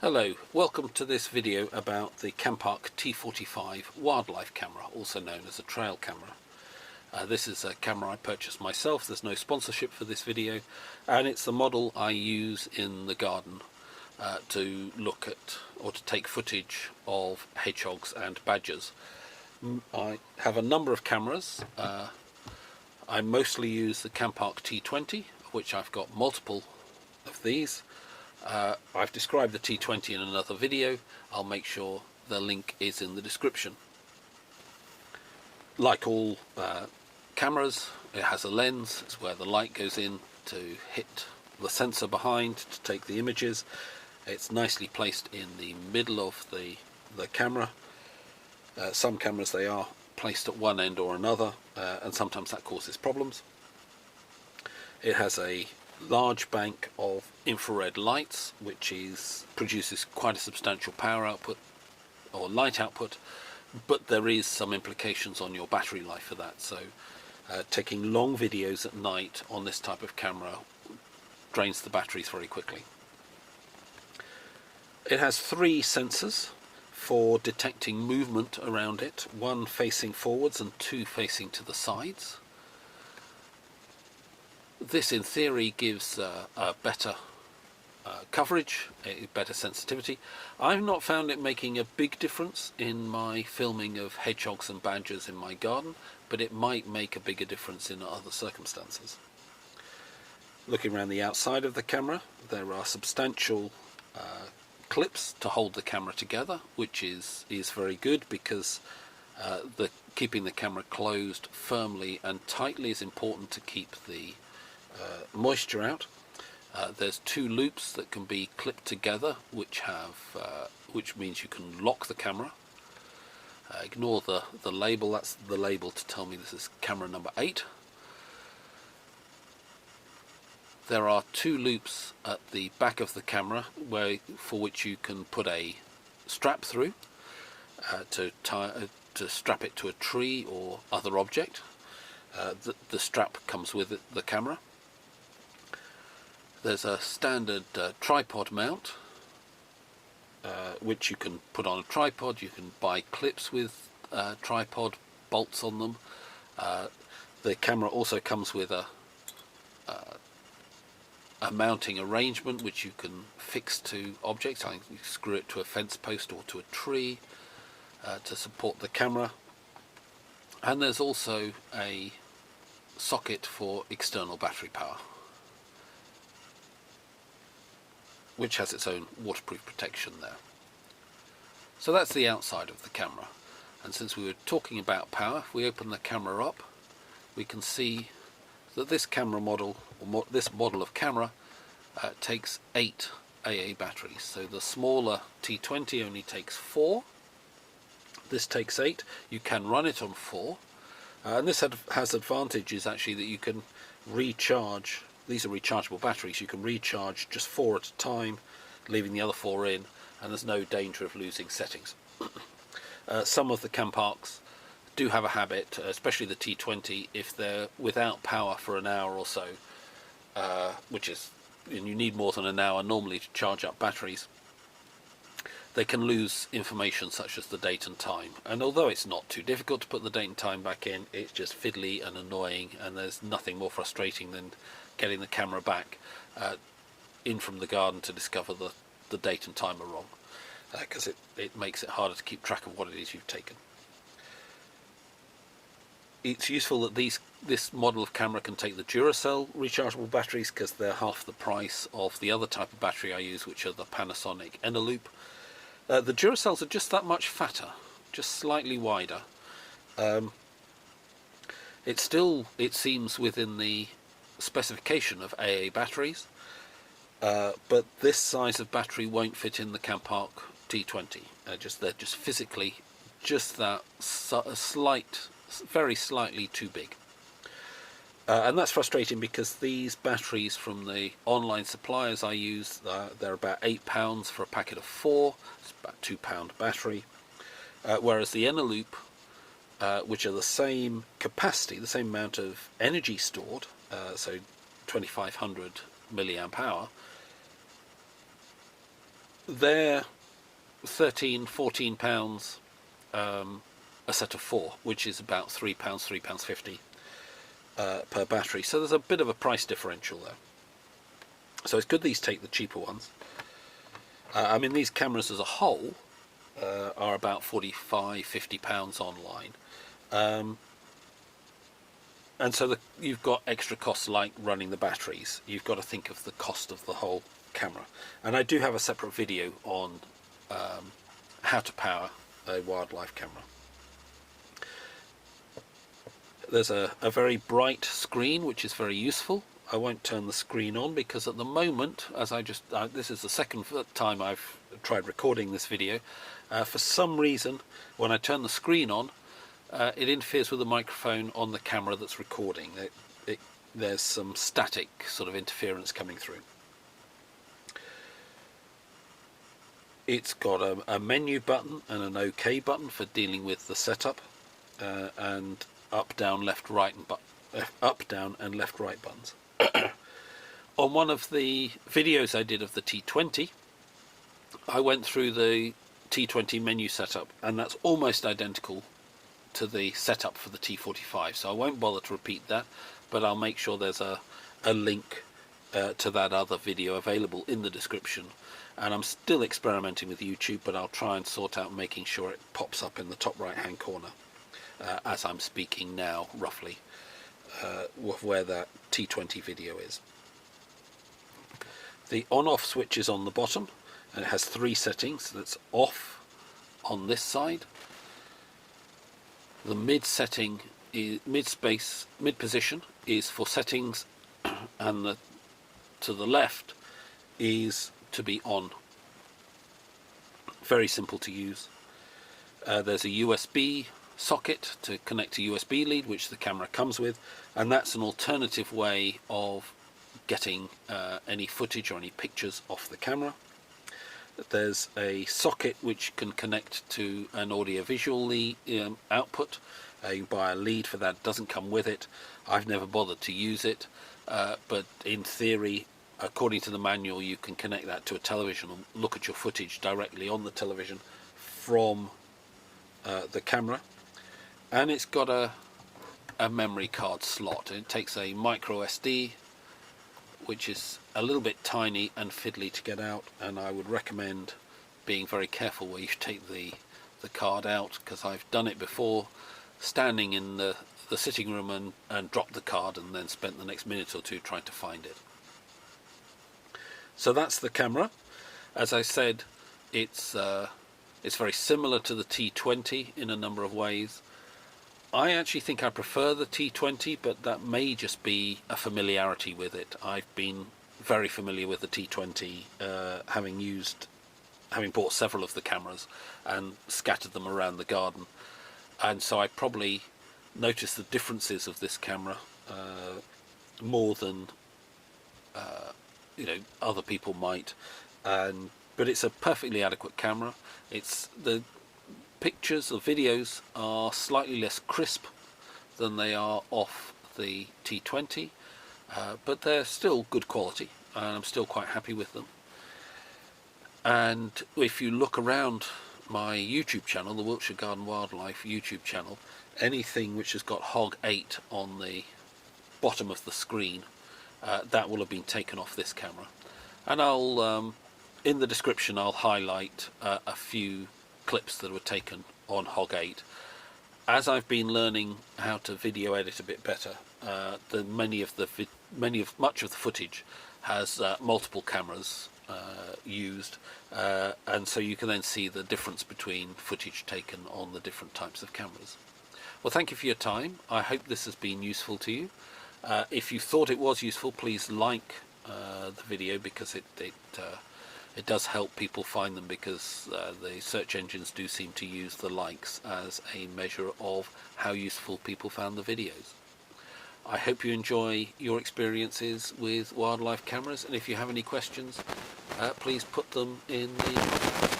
Hello, welcome to this video about the Campark T45 wildlife camera, also known as a trail camera. This is a camera I purchased myself. There's no sponsorship for this video, and it's the model I use in the garden to look at or to take footage of hedgehogs and badgers. I have a number of cameras. I mostly use the Campark T20, of which I've got multiple of these. I've described the T20 in another video. I'll make sure the link is in the description. Like all cameras, it has a lens. It's where the light goes in to hit the sensor behind to take the images. It's nicely placed in the middle of the camera. Some cameras, they are placed at one end or another, and sometimes that causes problems. It has a large bank of infrared lights, which produces quite a substantial power output or light output, but there is some implications on your battery life for that. So taking long videos at night on this type of camera drains the batteries very quickly. It has 3 sensors for detecting movement around it, 1 facing forwards and 2 facing to the sides. This in theory gives a better coverage, a better sensitivity. I've not found it making a big difference in my filming of hedgehogs and badgers in my garden, but it might make a bigger difference in other circumstances. Looking around the outside of the camera, there are substantial clips to hold the camera together, which is very good because keeping the camera closed firmly and tightly is important to keep the moisture out. There's 2 loops that can be clipped together, which means you can lock the camera. Ignore the label. That's the label to tell me this is camera number 8. There are 2 loops at the back of the camera for which you can put a strap through to strap it to a tree or other object. The strap comes with the camera. There's a standard tripod mount, which you can put on a tripod. You can buy clips with tripod bolts on them. The camera also comes with a mounting arrangement which you can fix to objects. I think you screw it to a fence post or to a tree to support the camera. And there's also a socket for external battery power, which has its own waterproof protection there. So that's the outside of the camera. And since we were talking about power, if we open the camera up, we can see that this camera model, or this model of camera, takes 8 AA batteries. So the smaller T20 only takes 4. This takes 8. You can run it on 4. And this has advantages actually, that you can recharge. These are rechargeable batteries. You can recharge just 4 at a time, leaving the other 4 in, and there's no danger of losing settings. Some of the Camparks do have a habit, especially the T20, if they're without power for an hour or so, and you need more than an hour normally to charge up batteries, they can lose information such as the date and time. And although it's not too difficult to put the date and time back in, it's just fiddly and annoying, and there's nothing more frustrating than getting the camera back in from the garden to discover the date and time are wrong, because it makes it harder to keep track of what it is you've taken. It's useful that this model of camera can take the Duracell rechargeable batteries, because they're half the price of the other type of battery I use, which are the Panasonic Eneloop. The Duracells are just that much fatter, just slightly wider. It seems within the specification of AA batteries, but this size of battery won't fit in the Campark T20. They're just physically just that very slightly too big. And that's frustrating, because these batteries from the online suppliers I use, they're about £8 for a packet of 4. It's about £2 battery. Whereas the Eneloop, which are the same capacity, the same amount of energy stored, so 2500 milliamp hour, they're £13–14 a set of 4, which is about £3, £3.50 per battery. So there's a bit of a price differential there. So it's good these take the cheaper ones. I mean, these cameras as a whole are about £45–50 online. And so you've got extra costs like running the batteries. You've got to think of the cost of the whole camera. And I do have a separate video on how to power a wildlife camera. There's a very bright screen, which is very useful. I won't turn the screen on because at the moment, as this is the second time I've tried recording this video, for some reason when I turn the screen on, it interferes with the microphone on the camera that's recording. There's some static sort of interference coming through. It's got a menu button and an OK button for dealing with the setup, and up, down, left, right, up, down, and left, right buttons. On one of the videos I did of the T20, I went through the T20 menu setup, and that's almost identical to the setup for the T45. So I won't bother to repeat that, but I'll make sure there's a link to that other video available in the description. And I'm still experimenting with YouTube, but I'll try and sort out making sure it pops up in the top right hand corner as I'm speaking now, roughly, where that T20 video is. The on-off switch is on the bottom, and it has 3 settings. That's off on this side. The mid setting is mid position is for settings, and to the left is to be on. Very simple to use. There's a USB socket to connect to USB lead, which the camera comes with, and that's an alternative way of getting any footage or any pictures off the camera. There's a socket which can connect to an audiovisual output. You buy a lead for that. It doesn't come with it. I've never bothered to use it, but in theory, according to the manual, you can connect that to a television and look at your footage directly on the television from the camera. And it's got a memory card slot. It takes a micro SD, which is a little bit tiny and fiddly to get out, and I would recommend being very careful where you take the card out, because I've done it before, standing in the sitting room and dropped the card and then spent the next minute or two trying to find it. So that's the camera. As I said, it's very similar to the T20 in a number of ways. I actually think I prefer the T20, but that may just be a familiarity with it. I've been very familiar with the T20, having bought several of the cameras and scattered them around the garden, and so I probably noticed the differences of this camera more than other people might. But it's a perfectly adequate camera. The pictures or videos are slightly less crisp than they are off the T20, but they're still good quality, and I'm still quite happy with them. And if you look around my YouTube channel, the Wiltshire Garden Wildlife YouTube channel, anything which has got Hog 8 on the bottom of the screen, that will have been taken off this camera. And I'll in the description I'll highlight a few clips that were taken on Hog 8. As I've been learning how to video edit a bit better, much of the footage has multiple cameras used, and so you can then see the difference between footage taken on the different types of cameras. Well, thank you for your time. I hope this has been useful to you. If you thought it was useful, please like the video, because it does help people find them, because the search engines do seem to use the likes as a measure of how useful people found the videos. I hope you enjoy your experiences with wildlife cameras, and if you have any questions, please put them in the